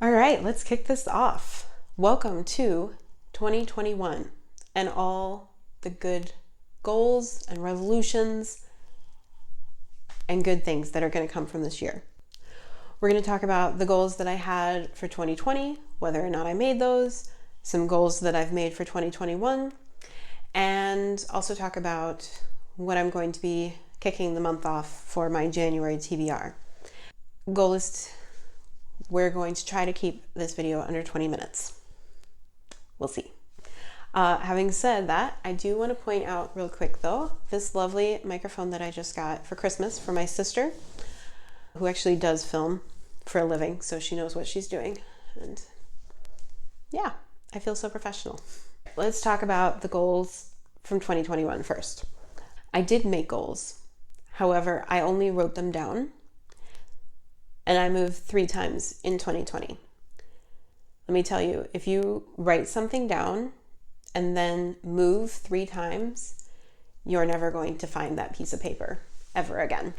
All right, let's kick this off. Welcome to 2021 and all the good goals and resolutions and good things that are going to come from this year. We're going to talk about the goals that I had for 2020, whether or not I made those, some goals that I've made for 2021, and also talk about what I'm going to be kicking the month off for my January TBR. Goal is we're going to try to keep this video under 20 minutes. We'll see. Having said that, I do want to point out real quick though, this lovely microphone that I just got for Christmas for my sister, who actually does film for a living, so she knows what she's doing. And yeah, I feel so professional. Let's talk about the goals from 2021 first. I did make goals. However, I only wrote them down and I moved 3 times in 2020. Let me tell you, if you write something down and then move 3 times, you're never going to find that piece of paper ever again.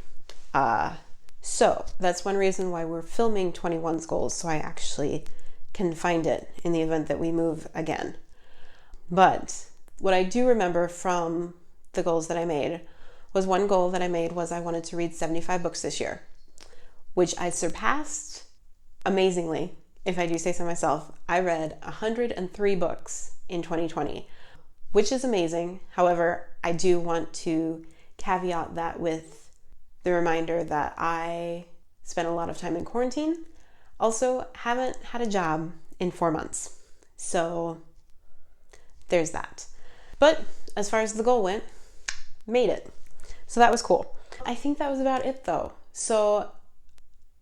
So that's one reason why we're filming 21's goals, so I actually can find it in the event that we move again. But what I do remember from the goals that I made was one goal that I made was I wanted to read 75 books this year, which I surpassed amazingly, if I do say so myself. I read 103 books in 2020, which is amazing. However, I do want to caveat that with the reminder that I spent a lot of time in quarantine. Also, haven't had a job in 4 months. So there's that. But as far as the goal went, made it. So that was cool. I think that was about it though. So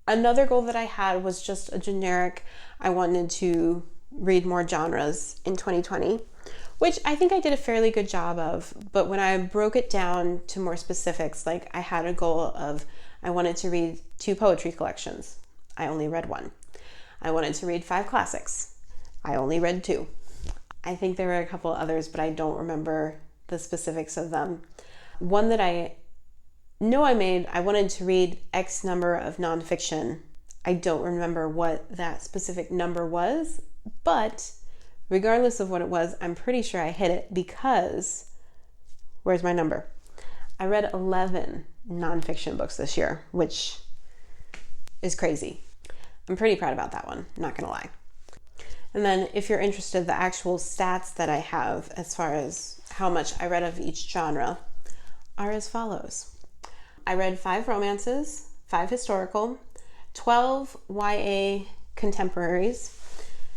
another goal that I had was just a generic, I wanted to read more genres in 2020, which I think I did a fairly good job of. But when I broke it down to more specifics, like I had a goal of, I wanted to read 2 poetry collections. I only read 1. I wanted to read 5 classics. I only read 2. I think there were a couple others, but I don't remember the specifics of them. One that I know I made, I wanted to read X number of nonfiction. I don't remember what that specific number was, but regardless of what it was, I'm pretty sure I hit it because, where's my number? I read 11 nonfiction books this year, which is crazy. I'm pretty proud about that one, not gonna lie. And then if you're interested, the actual stats that I have as far as how much I read of each genre are as follows. I read 5 romances, 5 historical, 12 YA contemporaries,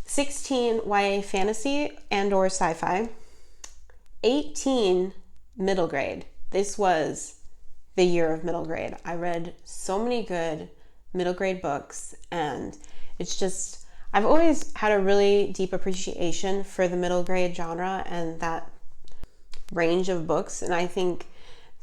16 YA fantasy and or sci-fi, 18 middle grade. This was the year of middle grade. I read so many good middle grade books, and it's just, I've always had a really deep appreciation for the middle grade genre and that range of books, and I think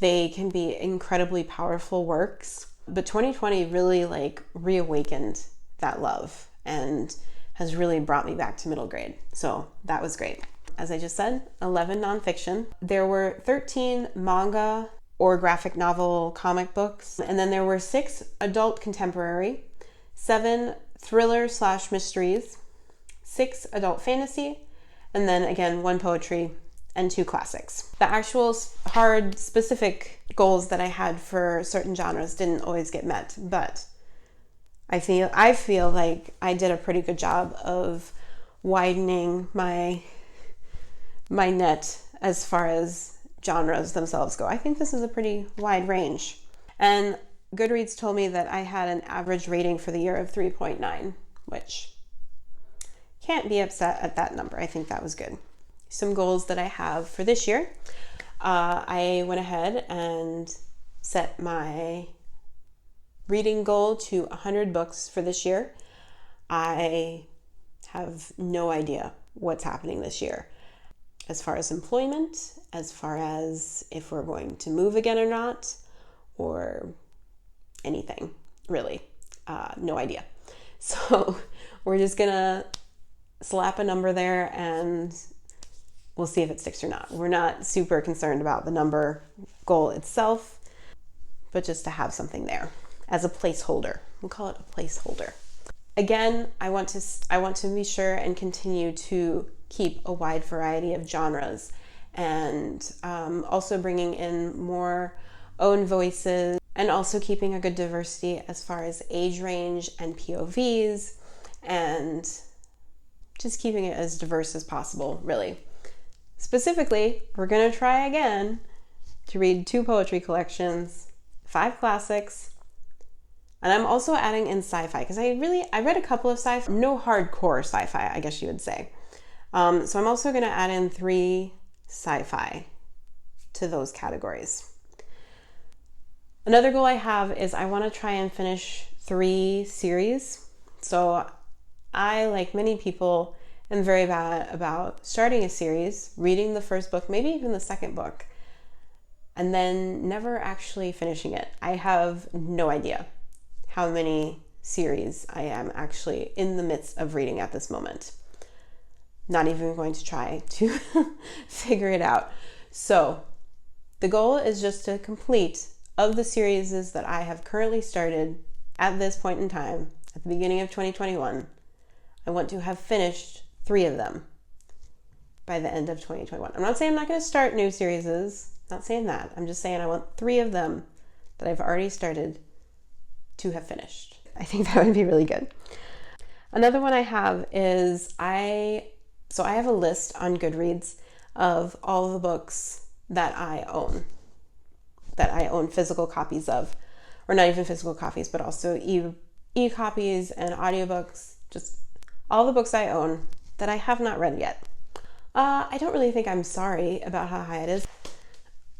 they can be incredibly powerful works. But 2020 really reawakened that love and has really brought me back to middle grade. So that was great. As I just said, 11 nonfiction. There were 13 manga or graphic novel comic books. And then there were 6 adult contemporary, 7 thriller/mysteries, 6 adult fantasy, and then again 1 poetry and 2 classics. The actual hard specific goals that I had for certain genres didn't always get met, but I feel like I did a pretty good job of widening my net as far as genres themselves go. I think this is a pretty wide range. And Goodreads told me that I had an average rating for the year of 3.9, which can't be upset at that number. I think that was good. Some goals that I have for this year. I went ahead and set my reading goal to 100 books for this year. I have no idea what's happening this year as far as employment, as far as if we're going to move again or not, or anything really. No idea. So we're just gonna slap a number there and we'll see if it sticks or not. We're not super concerned about the number goal itself, but just to have something there as a placeholder. We'll call it a placeholder. Again, I want to be sure and continue to keep a wide variety of genres, and also bringing in more own voices, and also keeping a good diversity as far as age range and POVs, and just keeping it as diverse as possible, really. Specifically, we're going to try again to read 2 poetry collections, 5 classics, and I'm also adding in sci-fi, because I read a couple of sci-fi, no hardcore sci-fi, I guess you would say. So I'm also going to add in 3 sci-fi to those categories. Another goal I have is I want to try and finish 3 series. So I, like many people, am very bad about starting a series, reading the first book, maybe even the second book, and then never actually finishing it. I have no idea how many series I am actually in the midst of reading at this moment. Not even going to try to figure it out. So the goal is just to complete of the series that I have currently started at this point in time, at the beginning of 2021. I want to have finished 3 of them by the end of 2021. I'm not saying I'm not going to start new series, not saying that. I'm just saying I want 3 of them that I've already started to have finished. I think that would be really good. Another one I have is I have a list on Goodreads of all the books that I own physical copies of, or not even physical copies, but also e-copies and audiobooks, just all the books I own that I have not read yet. I don't really think I'm sorry about how high it is.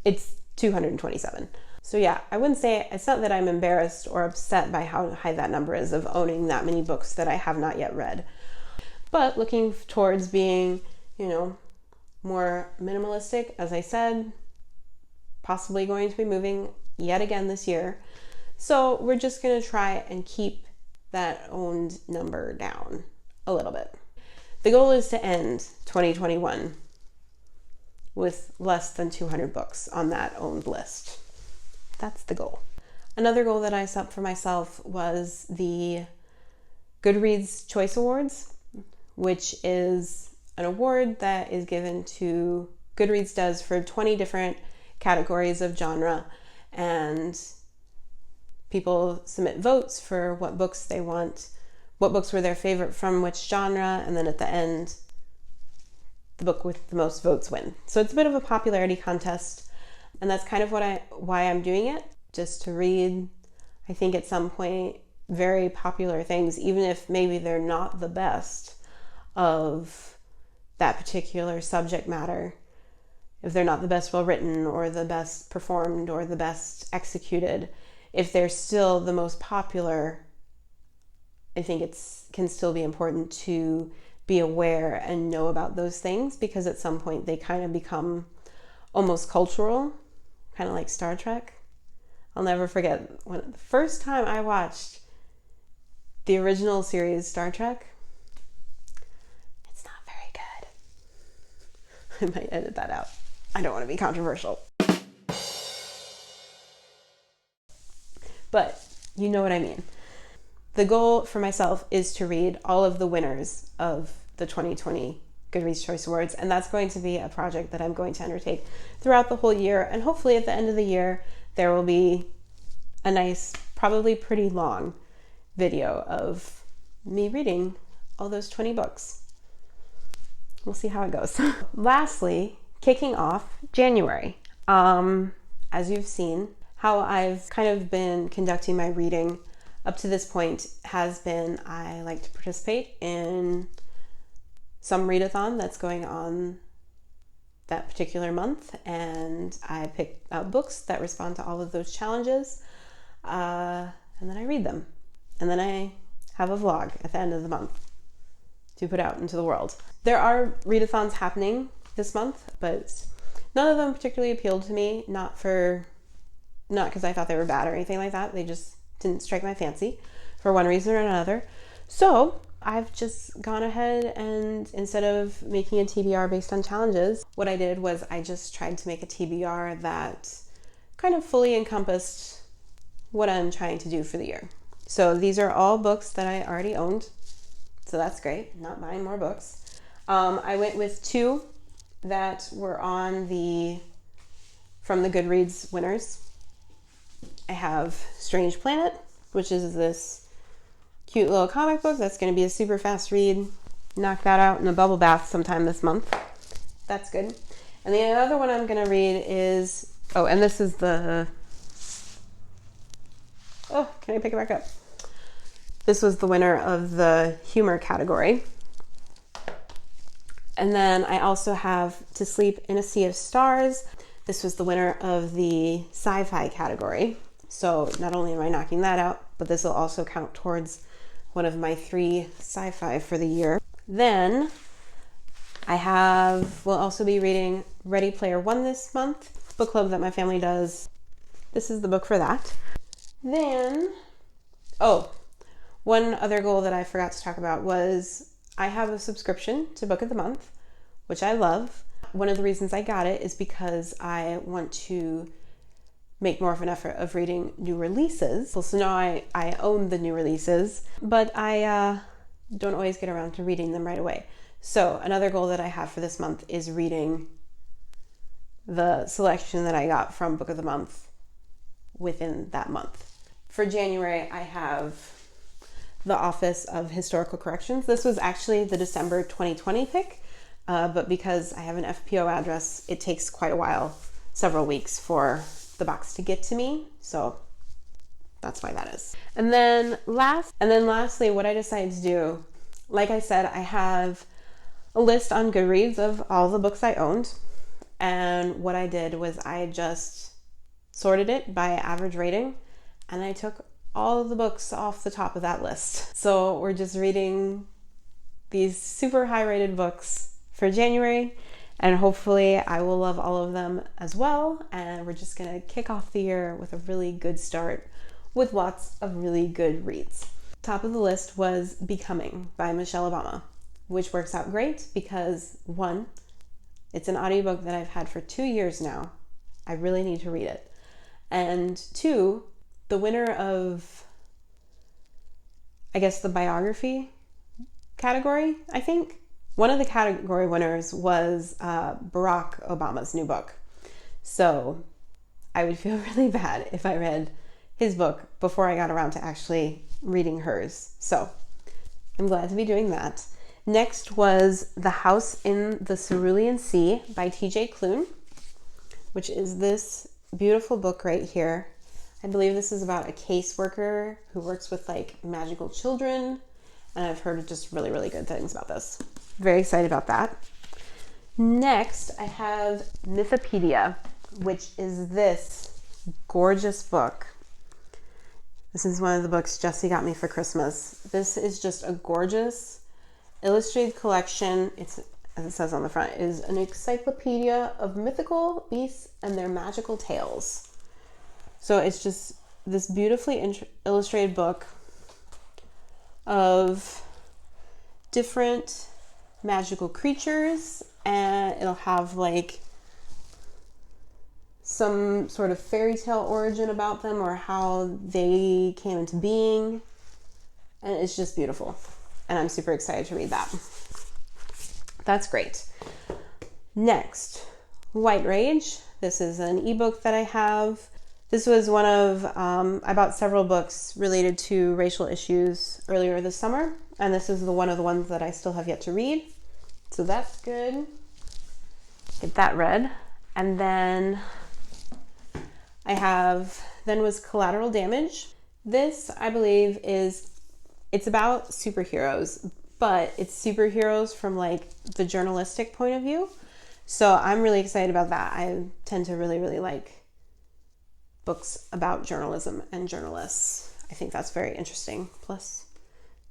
It's 227. So yeah, I wouldn't say, it's not that I'm embarrassed or upset by how high that number is of owning that many books that I have not yet read. But looking towards being, more minimalistic, as I said, possibly going to be moving yet again this year. So we're just going to try and keep that owned number down a little bit. The goal is to end 2021 with less than 200 books on that owned list. That's the goal. Another goal that I set for myself was the Goodreads Choice Awards, which is an award that is given to, Goodreads does, for 20 different categories of genre, and people submit votes for what books they want, what books were their favorite from which genre, and then at the end, the book with the most votes win. So it's a bit of a popularity contest, and that's kind of why I'm doing it, just to read, I think at some point, very popular things, even if maybe they're not the best of that particular subject matter, if they're not the best well written or the best performed or the best executed, if they're still the most popular, I think it can still be important to be aware and know about those things, because at some point they kind of become almost cultural, kind of like Star Trek. I'll never forget when the first time I watched the original series Star Trek. It's not very good. I might edit that out. I don't want to be controversial. But you know what I mean. The goal for myself is to read all of the winners of the 2020 Goodreads Choice Awards, and that's going to be a project that I'm going to undertake throughout the whole year, and hopefully at the end of the year there will be a nice, probably pretty long video of me reading all those 20 books. We'll see how it goes. Lastly, kicking off January. As you've seen, how I've kind of been conducting my reading up to this point has been, I like to participate in some readathon that's going on that particular month, and I pick out books that respond to all of those challenges, and then I read them. And then I have a vlog at the end of the month to put out into the world. There are readathons happening this month, but none of them particularly appealed to me, not because I thought they were bad or anything like that. They just didn't strike my fancy for one reason or another. So I've just gone ahead and, instead of making a TBR based on challenges, what I did was I just tried to make a TBR that kind of fully encompassed what I'm trying to do for the year. So these are all books that I already owned. So that's great, not buying more books. I went with 2 that were on from the Goodreads winners. I have Strange Planet, which is this cute little comic book that's going to be a super fast read. Knock that out in a bubble bath sometime this month. That's good. And the other one I'm going to read is, and this is can I pick it back up? This was the winner of the humor category. And then I also have To Sleep in a Sea of Stars. This was the winner of the sci-fi category. So not only am I knocking that out, but this will also count towards one of my 3 sci-fi for the year. Then we'll also be reading Ready Player One this month, book club that my family does. This is the book for that. Then, one other goal that I forgot to talk about was I have a subscription to Book of the Month, which I love. One of the reasons I got it is because I want to make more of an effort of reading new releases. So now I own the new releases, but I don't always get around to reading them right away. So another goal that I have for this month is reading the selection that I got from Book of the Month within that month. For January, I have The Office of Historical Corrections. This was actually the December 2020 pick, but because I have an FPO address, it takes quite a while, several weeks for the box to get to me. So that's why that is. And then lastly, what I decided to do, like I said, I have a list on Goodreads of all the books I owned. And what I did was I just sorted it by average rating, and I took all of the books off the top of that list. So we're just reading these super high rated books for January, and hopefully I will love all of them as well. And we're just gonna kick off the year with a really good start with lots of really good reads. Top of the list was Becoming by Michelle Obama, which works out great because 1, it's an audiobook that I've had for 2 years now. I really need to read it. And 2, the winner of, I guess, the biography category, I think. One of the category winners was Barack Obama's new book. So I would feel really bad if I read his book before I got around to actually reading hers. So I'm glad to be doing that. Next was The House in the Cerulean Sea by T.J. Klune, which is this beautiful book right here. I believe this is about a caseworker who works with magical children, and I've heard just really, really good things about this. Very excited about that. Next, I have Mythopedia, which is this gorgeous book. This is one of the books Jesse got me for Christmas. This is just a gorgeous illustrated collection. It's, as it says on the front, is an encyclopedia of mythical beasts and their magical tales. So it's just this beautifully illustrated book of different magical creatures, and it'll have some sort of fairy tale origin about them or how they came into being, and it's just beautiful, and I'm super excited to read that. That's great. Next, White Rage. This is an ebook that I have. This was one of, I bought several books related to racial issues earlier this summer, and this is one of the ones that I still have yet to read. So that's good. Get that read. And then was Collateral Damage. This, I believe, it's about superheroes, but it's superheroes from the journalistic point of view. So I'm really excited about that. I tend to really, really like books about journalism and journalists. I think that's very interesting. Plus,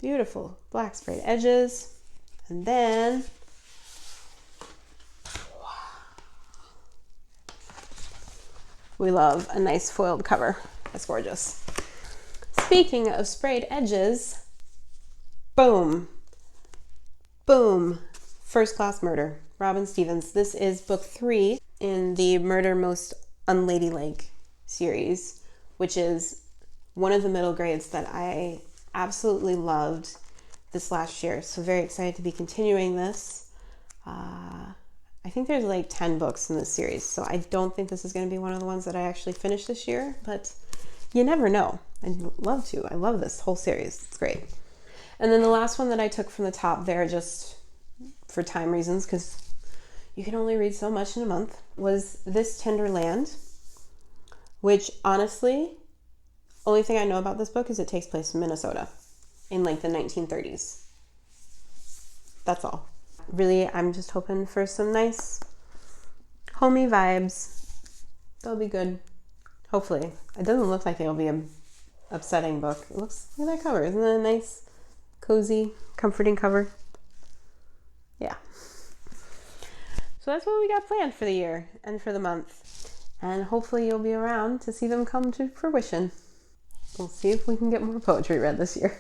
beautiful black sprayed edges. And then, we love a nice foiled cover. That's gorgeous. Speaking of sprayed edges, boom, boom, First Class Murder, Robin Stevens. This is book 3 in the Murder Most Unladylike series, which is one of the middle grades that I absolutely loved this last year. So very excited to be continuing this. I think there's like 10 books in this series, so I don't think this is going to be one of the ones that I actually finish this year, but you never know. I'd love to. I love this whole series. It's great. And then the last one that I took from the top there, just for time reasons, because you can only read so much in a month, was This Tender Land, which honestly, only thing I know about this book is it takes place in Minnesota in like the 1930s. That's all. Really, I'm just hoping for some nice homey vibes. They'll be good. Hopefully. It doesn't look like it'll be an upsetting book. It looks, look at that cover. Isn't that a nice, cozy, comforting cover? Yeah. So that's what we got planned for the year and for the month. And hopefully you'll be around to see them come to fruition. We'll see if we can get more poetry read this year.